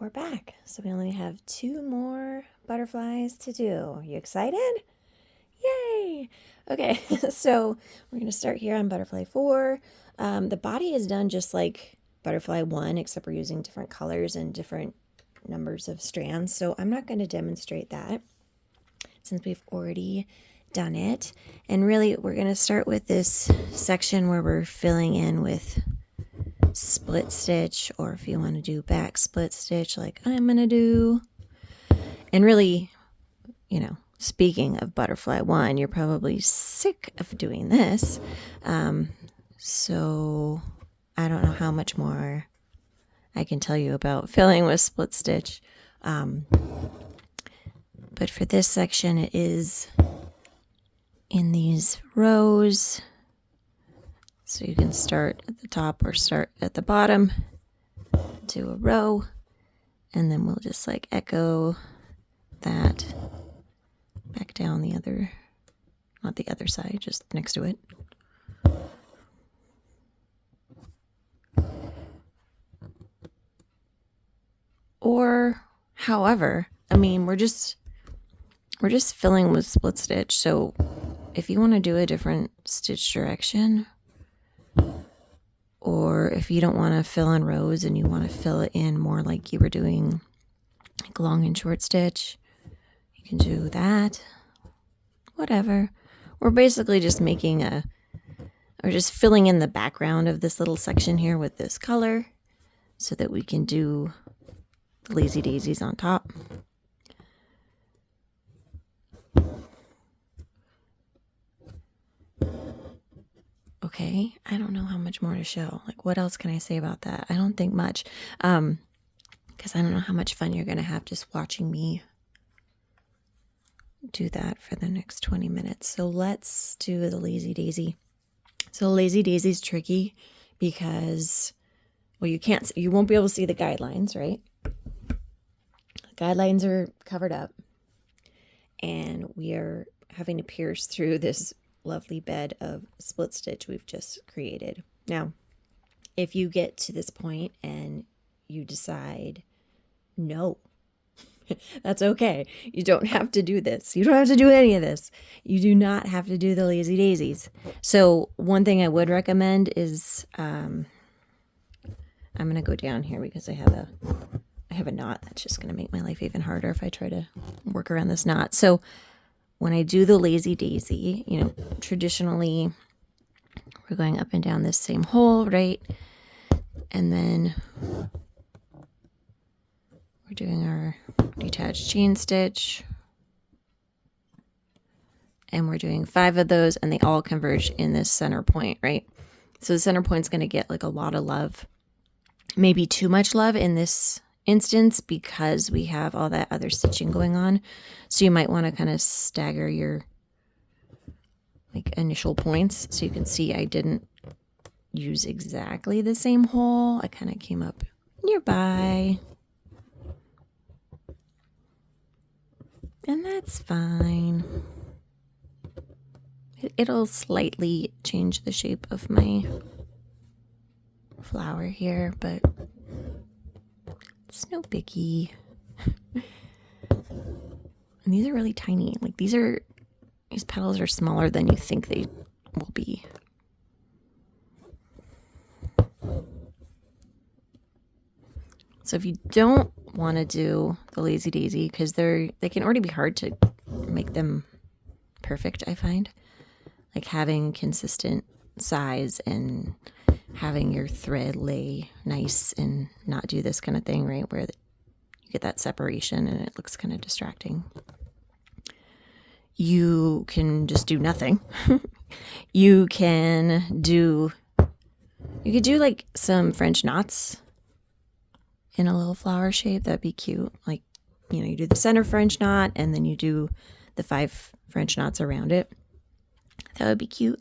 we're back. So we only have 2 more butterflies to do. You excited? Yay! Okay, so we're going to start here on butterfly 4. The body is done just like butterfly 1, except we're using different colors and different numbers of strands. So I'm not going to demonstrate that since we've already done it. And really, we're going to start with this section where we're filling in with split stitch, or if you want to do back split stitch like I'm going to do. And really, speaking of butterfly 1, you're probably sick of doing this. So I don't know how much more I can tell you about filling with split stitch. But for this section, it is in these rows. So you can start at the top or start at the bottom, do a row, and then we'll just like echo that back down the other, not the other side, just next to it. Or however, we're just filling with split stitch. So if you want to do a different stitch direction, or if you don't want to fill in rows and you want to fill it in more like you were doing like long and short stitch, you can do that. Whatever. We're basically just just filling in the background of this little section here with this color so that we can do the lazy daisies on top. Okay, I don't know how much more to show. Like, what else can I say about that? I don't think much, because I don't know how much fun you're going to have just watching me do that for the next 20 minutes. So let's do the lazy daisy. So lazy daisy is tricky because, well, you won't be able to see the guidelines, right? The guidelines are covered up, and we are having to pierce through this lovely bed of split stitch we've just created. Now, if you get to this point and you decide no, that's okay. You don't have to do this. You don't have to do any of this. You do not have to do the lazy daisies. So one thing I would recommend is I'm going to go down here because I have a knot that's just going to make my life even harder if I try to work around this knot. So when I do the lazy daisy, traditionally we're going up and down this same hole, right? And then we're doing our detached chain stitch. And we're doing 5 of those, and they all converge in this center point, right? So the center point's going to get like a lot of love, maybe too much love in this instance because we have all that other stitching going on. So you might want to kind of stagger your like initial points. So you can see I didn't use exactly the same hole. I kind of came up nearby. And that's fine. It'll slightly change the shape of my flower here, but it's no biggie. And these are really tiny. Like these petals are smaller than you think they will be. So if you don't want to do the lazy daisy, because they can already be hard to make them perfect, I find. Like having consistent size and having your thread lay nice and not do this kind of thing, right? Where you get that separation and it looks kind of distracting. You can just do nothing. You could do like some French knots in a little flower shape. That'd be cute. Like, you do the center French knot and then you do the 5 French knots around it. That would be cute.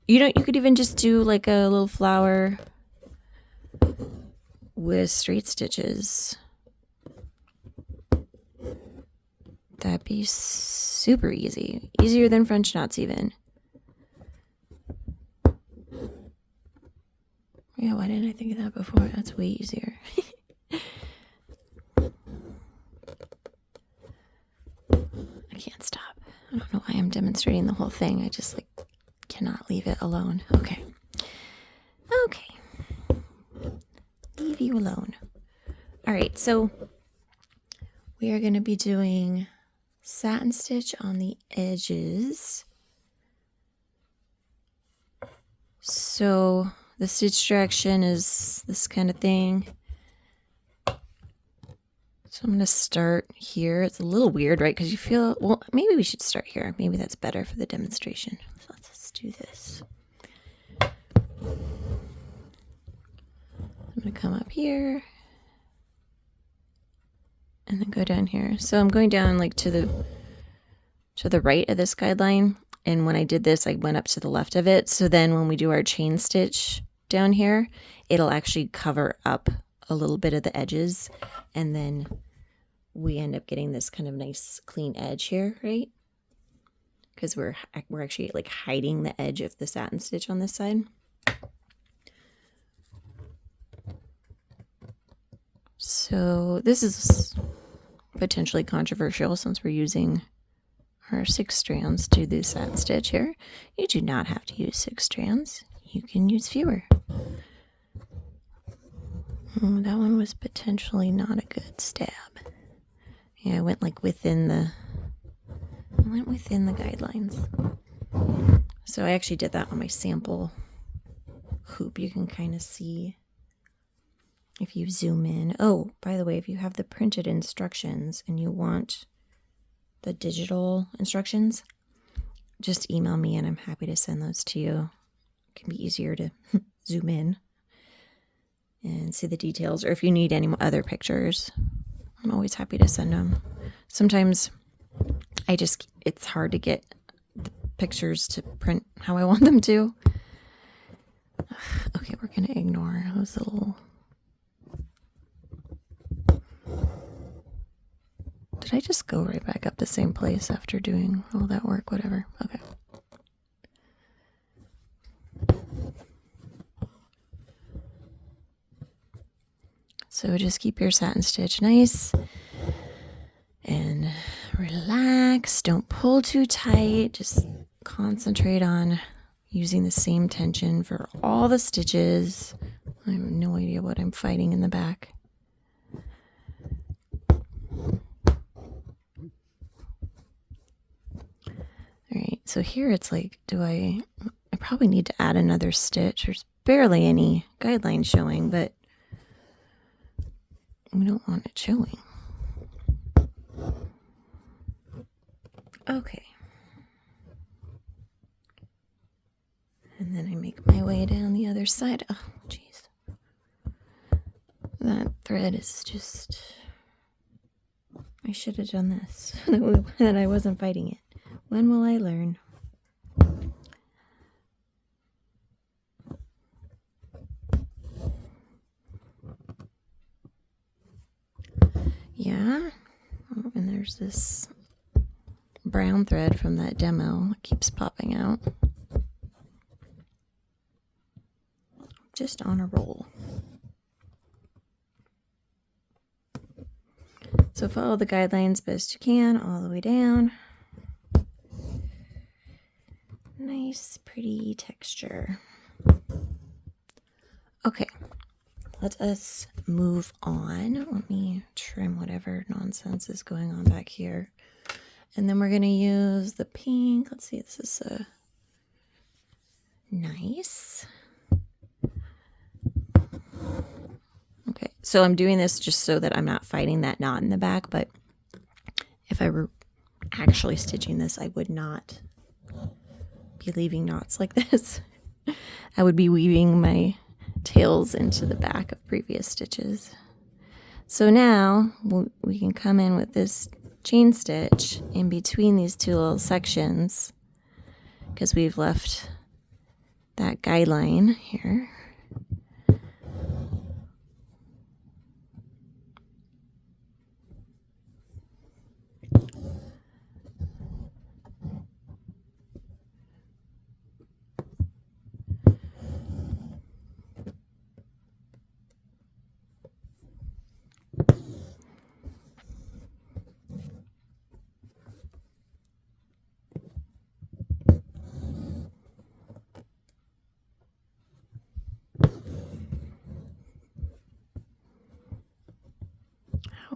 You could even just do like a little flower with straight stitches. That'd be super easy. Easier than French knots even. Yeah, why didn't I think of that before? That's way easier. I can't stop. I don't know why I'm demonstrating the whole thing. I just like cannot leave it alone. Okay. Okay. Leave you alone. All right, so we are going to be doing satin stitch on the edges. So the stitch direction is this kind of thing. So I'm going to start here. It's a little weird, right? Because you feel, well, maybe we should start here. Maybe that's better for the demonstration. So let's do this. I'm going to come up here and then go down here. So I'm going down like to the right of this guideline. And when I did this, I went up to the left of it. So then when we do our chain stitch down here, it'll actually cover up a little bit of the edges. And then we end up getting this kind of nice clean edge here, right? Because we're actually like hiding the edge of the satin stitch on this side. So this is potentially controversial since we're using our 6 strands to do the satin stitch here. You do not have to use 6 strands. You can use fewer. Oh, that one was potentially not a good stab. Yeah, I went like within the guidelines. So I actually did that on my sample hoop. You can kind of see if you zoom in. Oh, by the way, if you have the printed instructions and you want the digital instructions, just email me and I'm happy to send those to you. It can be easier to zoom in and see the details, or if you need any other pictures, I'm always happy to send them. Sometimes it's hard to get the pictures to print how I want them to. Okay, we're gonna ignore those little... Did I just go right back up the same place after doing all that work? Whatever. Okay. So just keep your satin stitch nice and relax. Don't pull too tight. Just concentrate on using the same tension for all the stitches. I have no idea what I'm fighting in the back. Alright, so here it's like, I probably need to add another stitch. There's barely any guidelines showing, but we don't want it showing. Okay. And then I make my way down the other side. Oh, jeez. That thread is just... I should have done this, that I wasn't fighting it. When will I learn? Yeah. Oh, and there's this brown thread from that demo that keeps popping out. Just on a roll. So follow the guidelines best you can all the way down. Nice, pretty texture. Okay, let us move on. Let me trim whatever nonsense is going on back here. And then we're going to use the pink. Let's see, this is a nice. Okay, so I'm doing this just so that I'm not fighting that knot in the back, but if I were actually stitching this, I would not be leaving knots like this. I would be weaving my tails into the back of previous stitches. So now we can come in with this chain stitch in between these two little sections because we've left that guideline here.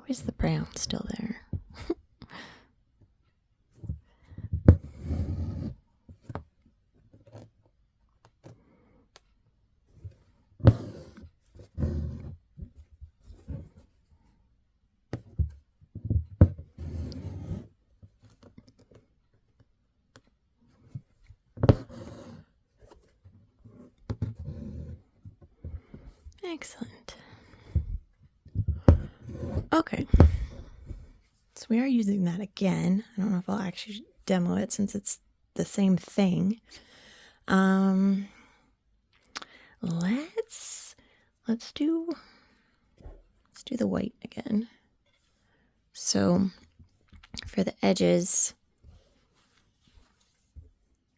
is the brown still there? Excellent. Okay. So we are using that again. I don't know if I'll actually demo it since it's the same thing. Let's do the white again. So for the edges,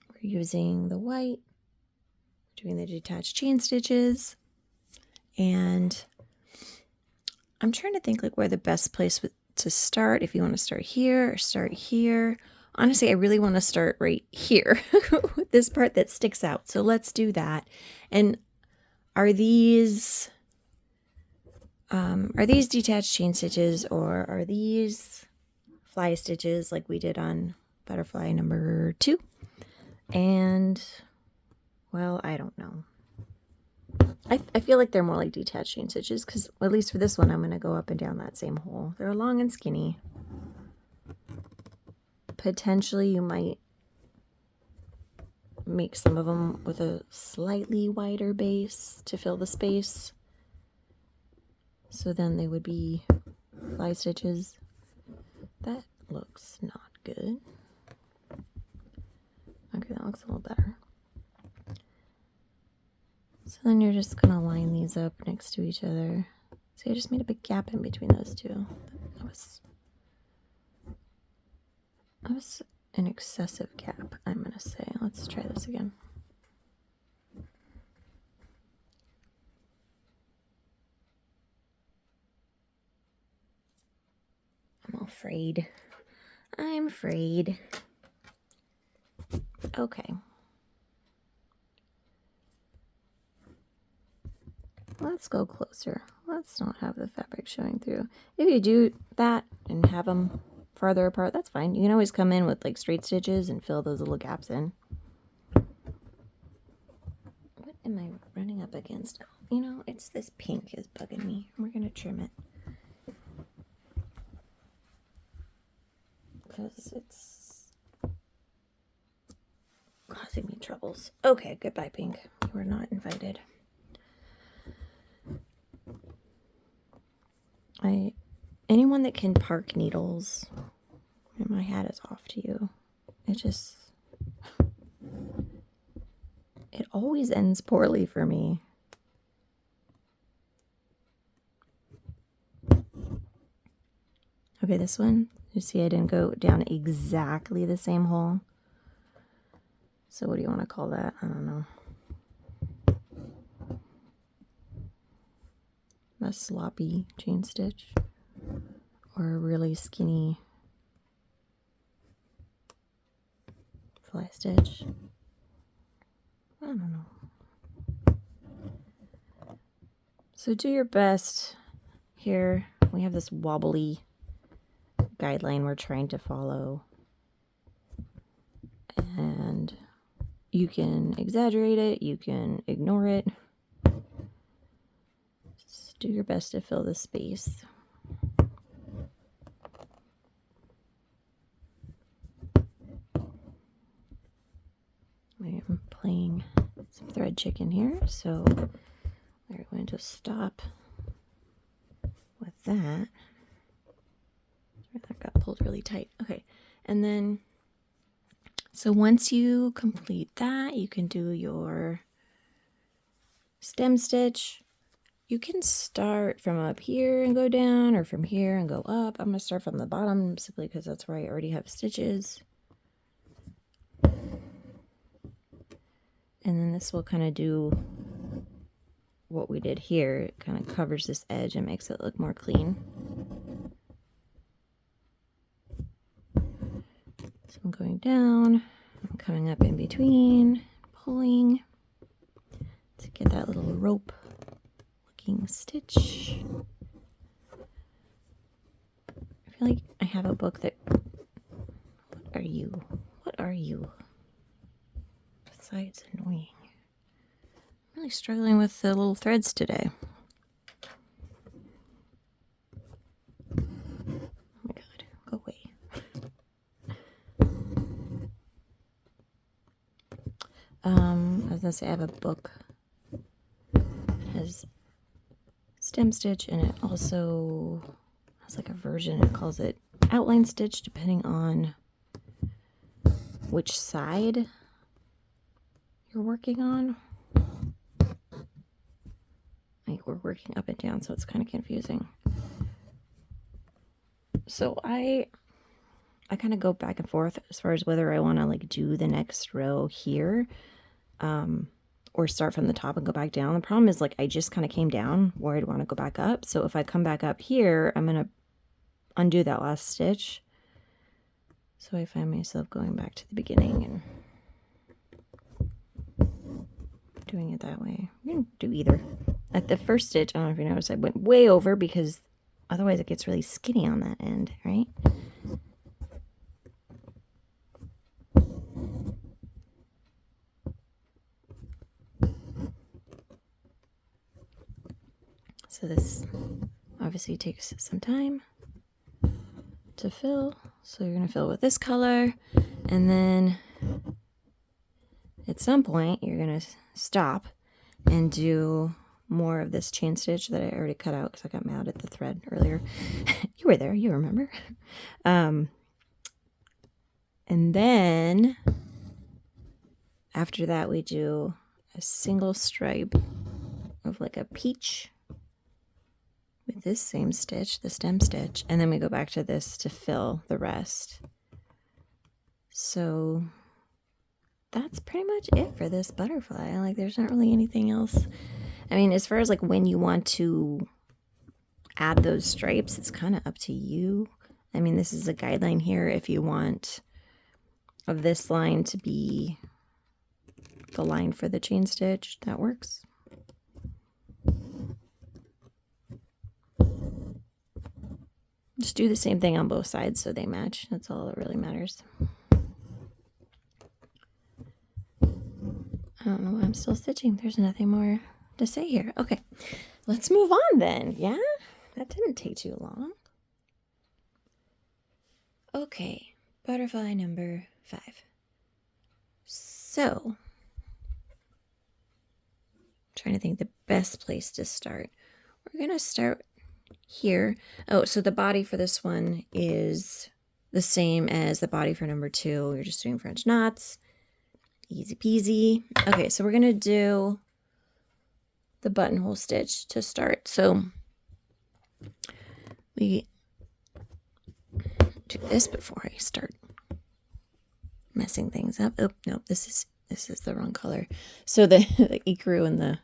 we're using the white, doing the detached chain stitches, and I'm trying to think like where the best place to start. If you want to start here or start here. Honestly, I really want to start right here with this part that sticks out. So let's do that. And are these detached chain stitches, or are these fly stitches like we did on butterfly number 2? And well, I don't know. I feel like they're more like detached chain stitches because at least for this one, I'm going to go up and down that same hole. They're long and skinny. Potentially you might make some of them with a slightly wider base to fill the space. So then they would be fly stitches. That looks not good. Okay, that looks a little better. So then you're just going to line these up next to each other. See, I just made a big gap in between those two. That was an excessive gap, I'm going to say. Let's try this again. I'm afraid. I'm afraid. Okay. Let's go closer. Let's not have the fabric showing through. If you do that and have them farther apart, that's fine. You can always come in with like straight stitches and fill those little gaps in. What am I running up against? You know, it's this pink is bugging me. We're going to trim it. Because it's causing me troubles. Okay, goodbye, pink. You were not invited. Anyone that can park needles, my hat is off to you. It always ends poorly for me. Okay, this one, you see I didn't go down exactly the same hole. So what do you want to call that? I don't know. A sloppy chain stitch or a really skinny fly stitch. I don't know. So do your best. Here we have this wobbly guideline we're trying to follow, and you can exaggerate it, you can ignore it. Just do your best to fill the space. I am playing some thread chicken here, so we're going to stop with that. That got pulled really tight. Okay, and then so once you complete that, you can do your stem stitch. You can start from up here and go down, or from here and go up. I'm going to start from the bottom simply because that's where I already have stitches. And then this will kind of do what we did here. It kind of covers this edge and makes it look more clean. So I'm going down, I'm coming up in between, pulling to get that little rope looking stitch. feel like I have a book that... What are you? What are you? Besides annoying. I'm really struggling with the little threads today. Oh my god, go away. I was gonna say I have a book. It has stem stitch, and it also has like a version. It calls it outline stitch, depending on which side you're working on. Like we're working up and down, so it's kind of confusing. So I kind of go back and forth as far as whether I want to like do the next row here, or start from the top and go back down. The problem is like I just kind of came down where I'd want to go back up. So if I come back up here, I'm gonna undo that last stitch. So I find myself going back to the beginning and doing it that way. I'm gonna do either. At the first stitch, I don't know if you noticed, I went way over because otherwise it gets really skinny on that end, right? So this obviously takes some time to fill. So you're going to fill with this color, and then at some point you're going to stop and do more of this chain stitch that I already cut out because I got mad at the thread earlier. You were there, you remember. And then after that we do a single stripe of like a peach with this same stitch, the stem stitch, and then we go back to this to fill the rest. So that's pretty much it for this butterfly. Like there's not really anything else. I mean, as far as like when you want to add those stripes, it's kind of up to you. I mean, this is a guideline here. If you want of this line to be the line for the chain stitch, that works. Just do the same thing on both sides so they match. That's all that really matters. I don't know why I'm still stitching. There's nothing more to say here. Okay, let's move on then. Yeah, that didn't take too long. Okay, butterfly number 5. So, trying to think the best place to start. We're going to start here. Oh, so the body for this one is the same as the body for number 2. You're just doing French knots. Easy peasy. Okay, so we're going to do the buttonhole stitch to start. So we do this before I start messing things up. Oh, no, this is the wrong color. So the ecru and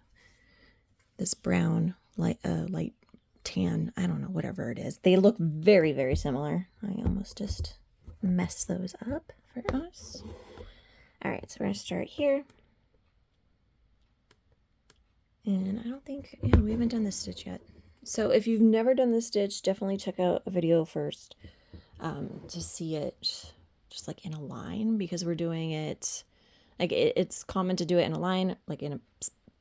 this brown light tan, I don't know, whatever it is. They look very, very similar. I almost just messed those up for us. All right, so we're going to start here. And I don't think, yeah, we haven't done this stitch yet. So if you've never done this stitch, definitely check out a video first to see it just like in a line, because we're doing it, like it's common to do it in a line, like in a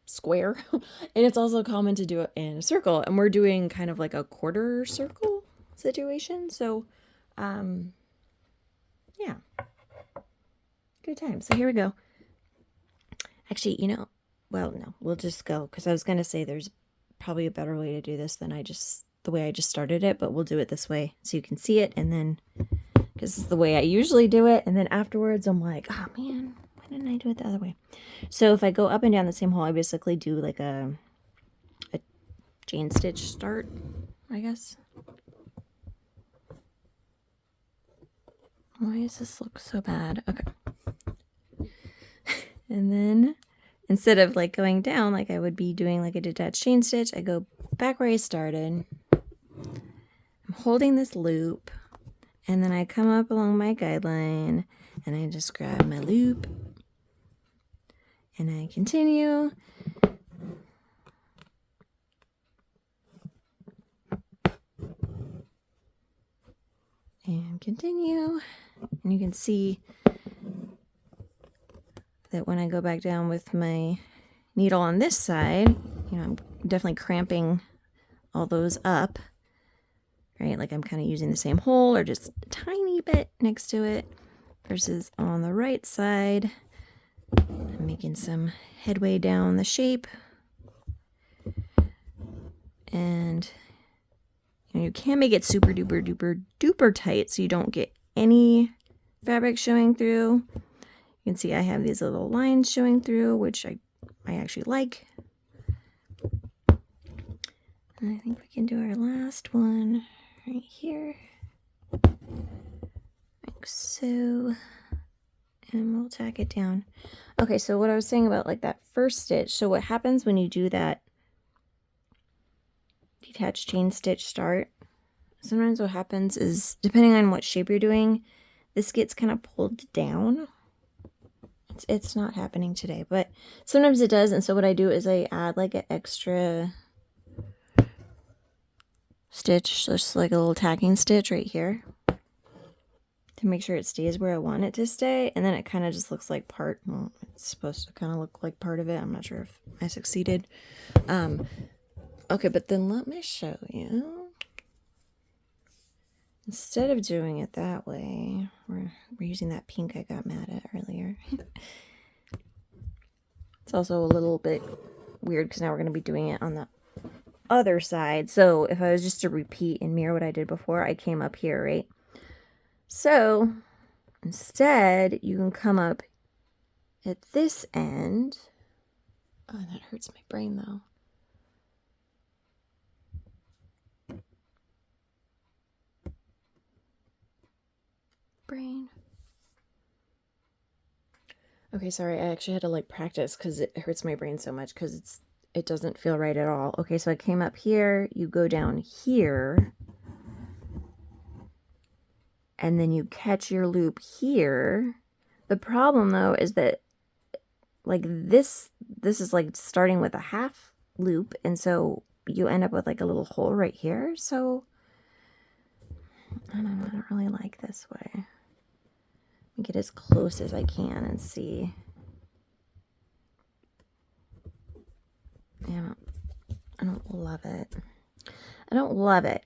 square, and it's also common to do it in a circle, and we're doing kind of like a quarter circle situation. So yeah, good time. So here we go. Actually, you know, well, no, we'll just go, because I was going to say there's probably a better way to do this than the way I just started it, but we'll do it this way so you can see it, and then, because this is the way I usually do it, and then afterwards I'm like, oh man, why didn't I do it the other way? So if I go up and down the same hole, I basically do like a chain stitch start, I guess. Why does this look so bad? Okay. And then instead of like going down like I would be doing like a detached chain stitch, I go back where I started. I'm holding this loop, and then I come up along my guideline, and I just grab my loop, and I continue. And continue. And you can see that when I go back down with my needle on this side, you know, I'm definitely cramping all those up, right? Like I'm kind of using the same hole or just a tiny bit next to it, versus on the right side, I'm making some headway down the shape. And you know, you can make it super duper duper duper tight so you don't get any fabric showing through. You can see I have these little lines showing through, which I actually like. And I think we can do our last one right here, like so, and we'll tack it down. Okay, so what I was saying about like that first stitch, so what happens when you do that detached chain stitch start, sometimes what happens is, depending on what shape you're doing, this gets kind of pulled down. It's not happening today, but sometimes it does. And so what I do is I add like an extra stitch, just like a little tacking stitch right here, to make sure it stays where I want it to stay. And then it kind of just looks like part, well, it's supposed to kind of look like part of it. I'm not sure if I succeeded. Okay, but then let me show you. Instead of doing it that way, we're using that pink I got mad at earlier. It's also a little bit weird because now we're going to be doing it on the other side. So if I was just to repeat and mirror what I did before, I came up here, right? So instead, you can come up at this end. Oh, that hurts my brain though. Brain. Okay, sorry, I actually had to like practice because it hurts my brain so much because it doesn't feel right at all. Okay, so I came up here, you go down here, and then you catch your loop here. The problem though is that like this is like starting with a half loop, and so you end up with like a little hole right here. So I don't know, I don't really like this way. Get as close as I can and see. Yeah, I don't love it. I don't love it,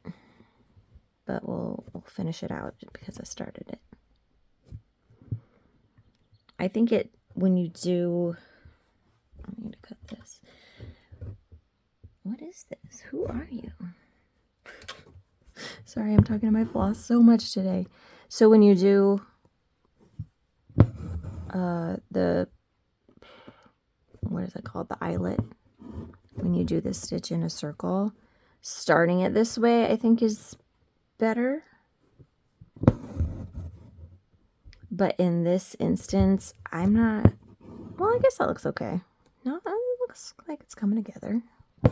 but we'll finish it out because I started it. I think it, when you do, I need to cut this. What is this? Who are you? Sorry, I'm talking to my floss so much today. So when you do what is it called? The eyelet. When you do the stitch in a circle, starting it this way, I think is better. But in this instance, I'm not, well, I guess that looks okay. No, it looks like it's coming together. I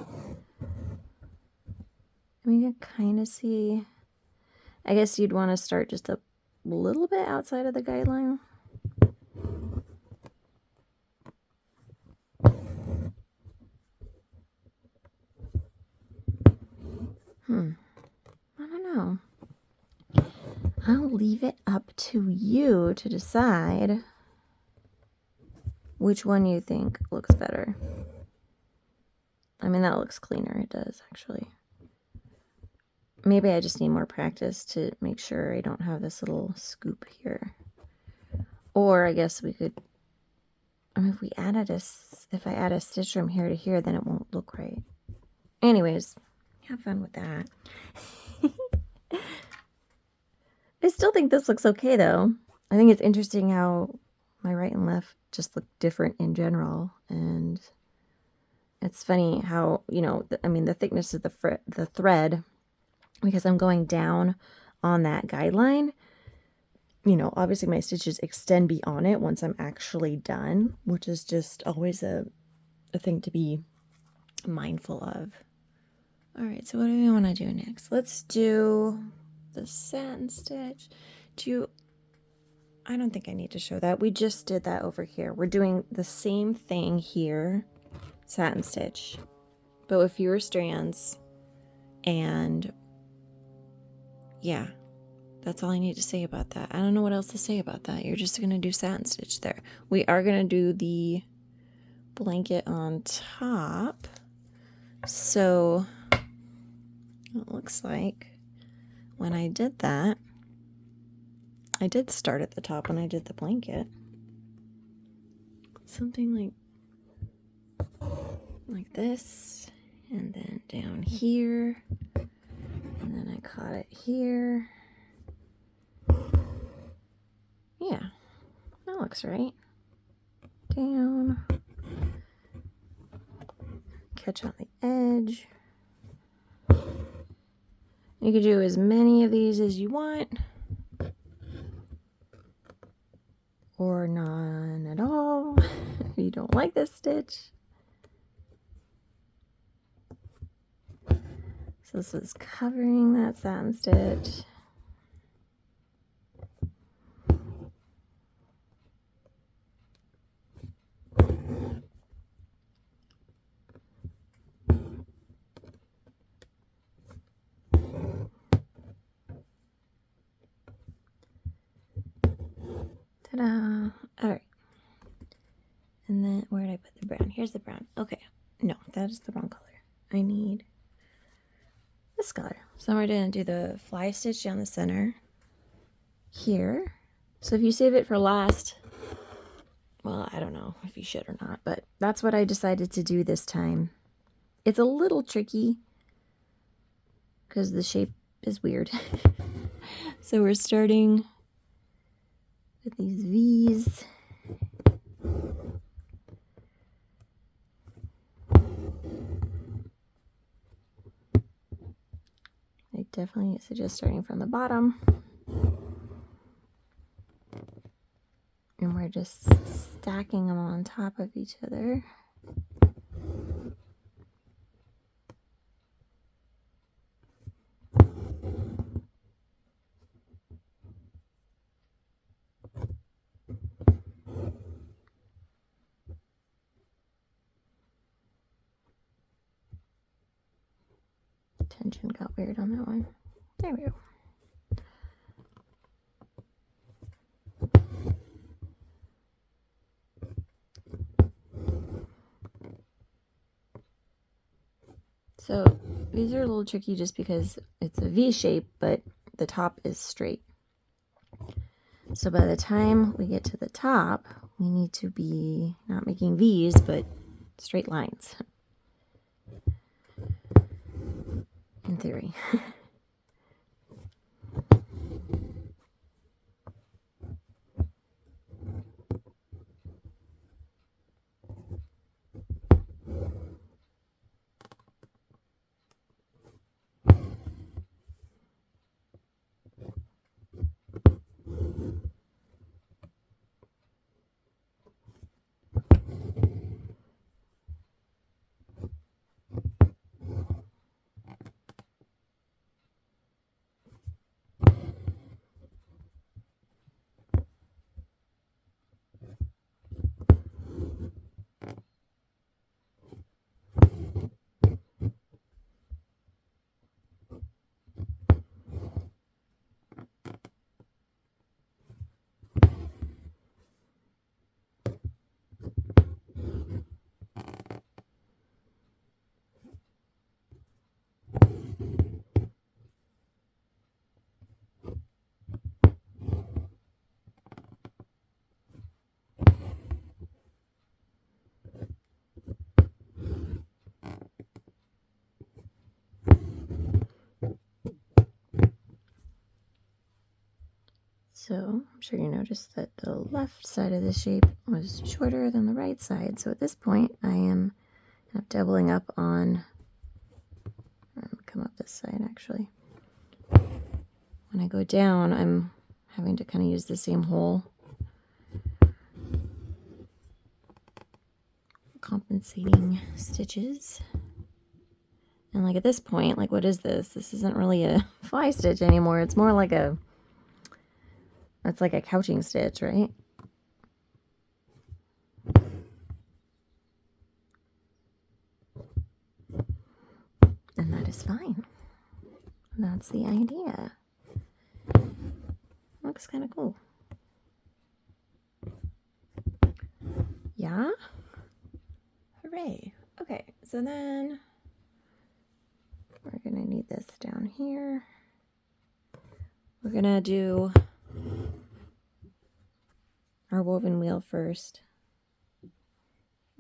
mean, you can kind of see, I guess you'd want to start just a little bit outside of the guideline. I don't know. I'll leave it up to you to decide which one you think looks better. I mean, that looks cleaner. It does, actually. Maybe I just need more practice to make sure I don't have this little scoop here. Or I guess we could, I mean, if I add a stitch from here to here, then it won't look right. Anyways, have fun with that. I still think this looks okay, though. I think it's interesting how my right and left just look different in general. And it's funny how, you know, I mean, the thickness of the thread, because I'm going down on that guideline, you know, obviously my stitches extend beyond it once I'm actually done, which is just always a thing to be mindful of. All right, so what do we want to do next? Let's do the satin stitch. I don't think I need to show that. We just did that over here. We're doing the same thing here, satin stitch, but with fewer strands. And yeah, That's all I need to say about that. I don't know what else to say about that. You're just going to do satin stitch there. We are going to do the blanket on top. So it looks like when I did that, I did start at the top when I did the blanket. Something like this, and then down here, and then I caught it here. Yeah, that looks right. Down, catch on the edge. You can do as many of these as you want, or none at all if you don't like this stitch. So this is covering that satin stitch. Ta-da! All right. And then where did I put the brown? Here's the brown. Okay. No, that is the wrong color. I need this color. So we're going to do the fly stitch down the center here. So if you save it for last, well, I don't know if you should or not, but that's what I decided to do this time. It's a little tricky because the shape is weird. So we're starting with these V's. I definitely suggest starting from the bottom. And we're just stacking them on top of each other. Tension got weird on that one. There we go. So these are a little tricky just because it's a V shape, but the top is straight. So by the time we get to the top, we need to be not making V's, but straight lines. In theory. So I'm sure you noticed that the left side of the shape was shorter than the right side. So at this point, I am kind of doubling up on, come up this side actually. When I go down, I'm having to kind of use the same hole. Compensating stitches. And like at this point, like what is this? This isn't really a fly stitch anymore. It's more like it's like a couching stitch, right? And that is fine. That's the idea. looks kind of cool. Yeah? Hooray. Okay, so then we're going to need this down here. We're going to do our woven wheel first.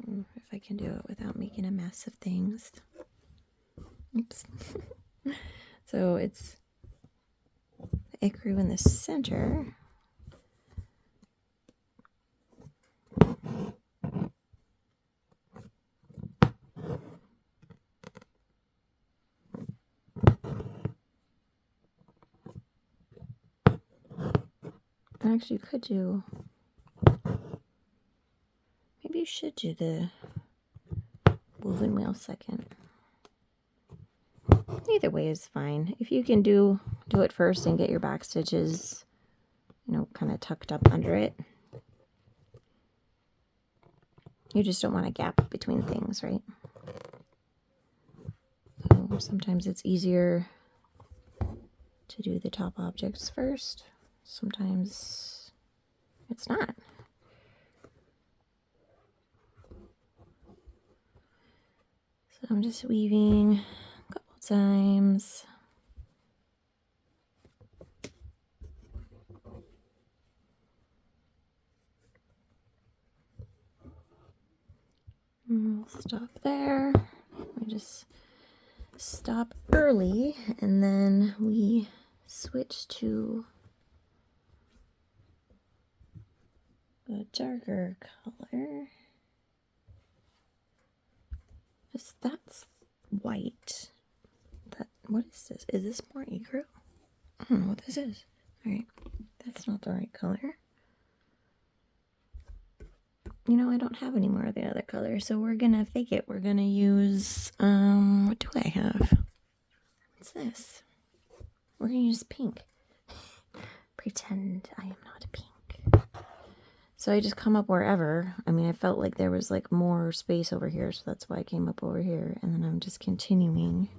If I can do it without making a mess of things. Oops. So it's the ecru in the center. Actually, you could do, maybe you should do the woven wheel second. Either way is fine. If you can do it first and get your back stitches, you know, kind of tucked up under it. You just don't want a gap between things, right? So sometimes it's easier to do the top objects first. Sometimes it's not. So I'm just weaving a couple times. And we'll stop there. We just stop early and then we switch to a darker color. Just that's white. What is this? Is this more ecru? I don't know what this is. Alright, that's not the right color. You know, I don't have any more of the other color, so we're gonna fake it. We're gonna use, what do I have? What's this? We're gonna use pink. Pretend I am not pink. So I just come up wherever. I mean, I felt like there was like more space over here, so that's why I came up over here. And then I'm just continuing.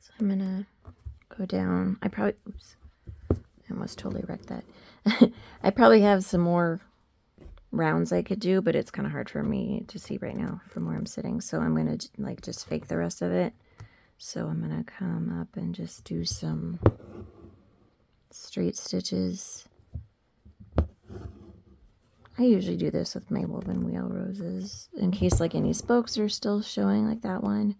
So I'm gonna go down. Oops, I almost totally wrecked that. I probably have some more rounds I could do, but it's kind of hard for me to see right now from where I'm sitting. So I'm gonna like just fake the rest of it. So I'm gonna come up and just do some straight stitches. I usually do this with my woven wheel roses in case like any spokes are still showing, like that one.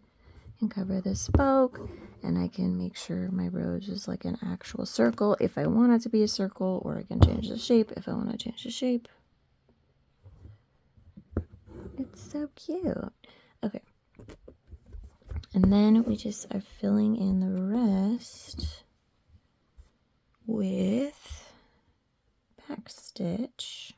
And cover the spoke, and I can make sure my rose is like an actual circle if I want it to be a circle, or I can change the shape if I want to change the shape. It's so cute. Okay. And then we just are filling in the rest with backstitch.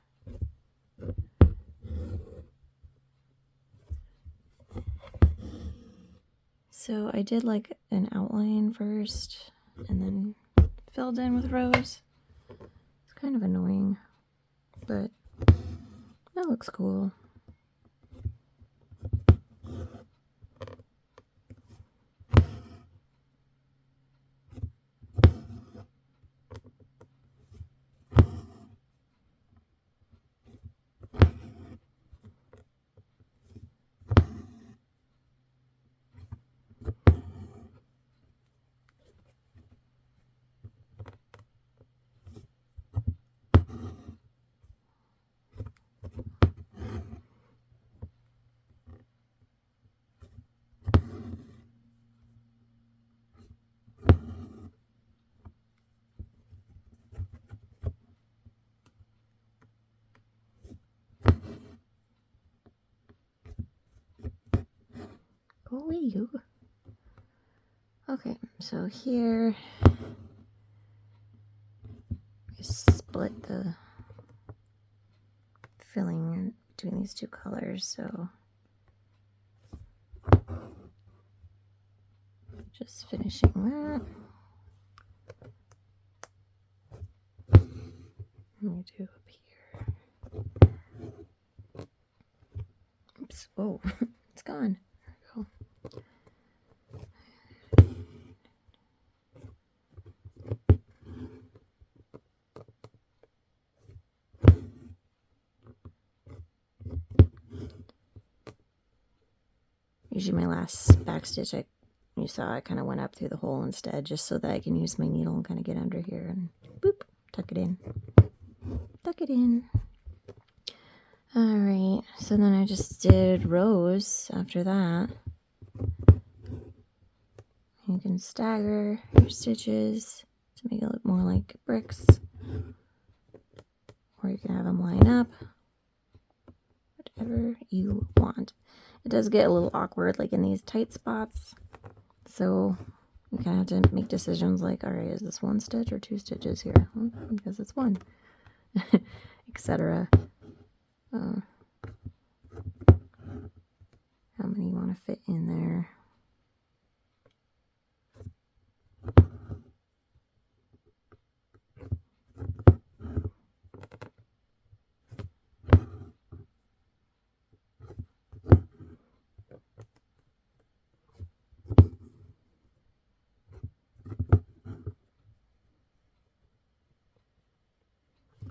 So I did like an outline first and then filled in with rose. It's kind of annoying, but that looks cool. Go away, you. Okay, so here we split the filling between these two colors, so just finishing that. Let me do up here. Oops, whoa, it's gone. There we go. Usually my last back stitch, you saw I kind of went up through the hole instead, just so that I can use my needle and kind of get under here and boop, tuck it in. Tuck it in. Alright, so then I just did rows after that. You can stagger your stitches to make it look more like bricks. Or you can have them line up. Whatever you want. It does get a little awkward, like in these tight spots. So you kind of have to make decisions like, alright, is this 1 stitch or 2 stitches here? Well, because it's 1. Etc. How many you want to fit in there?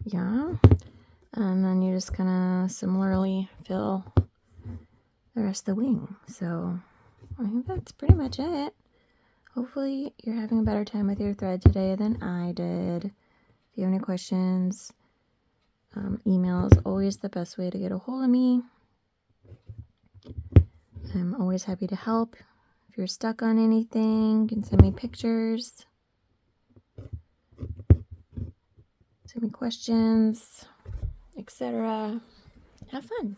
Yeah, and then you just kind of similarly fill the rest of the wing. So I think that's pretty much it. Hopefully you're having a better time with your thread today than I did. If you have any questions, email is always the best way to get a hold of me. I'm always happy to help. If you're stuck on anything, you can send me pictures. Send me questions, etc. Have fun.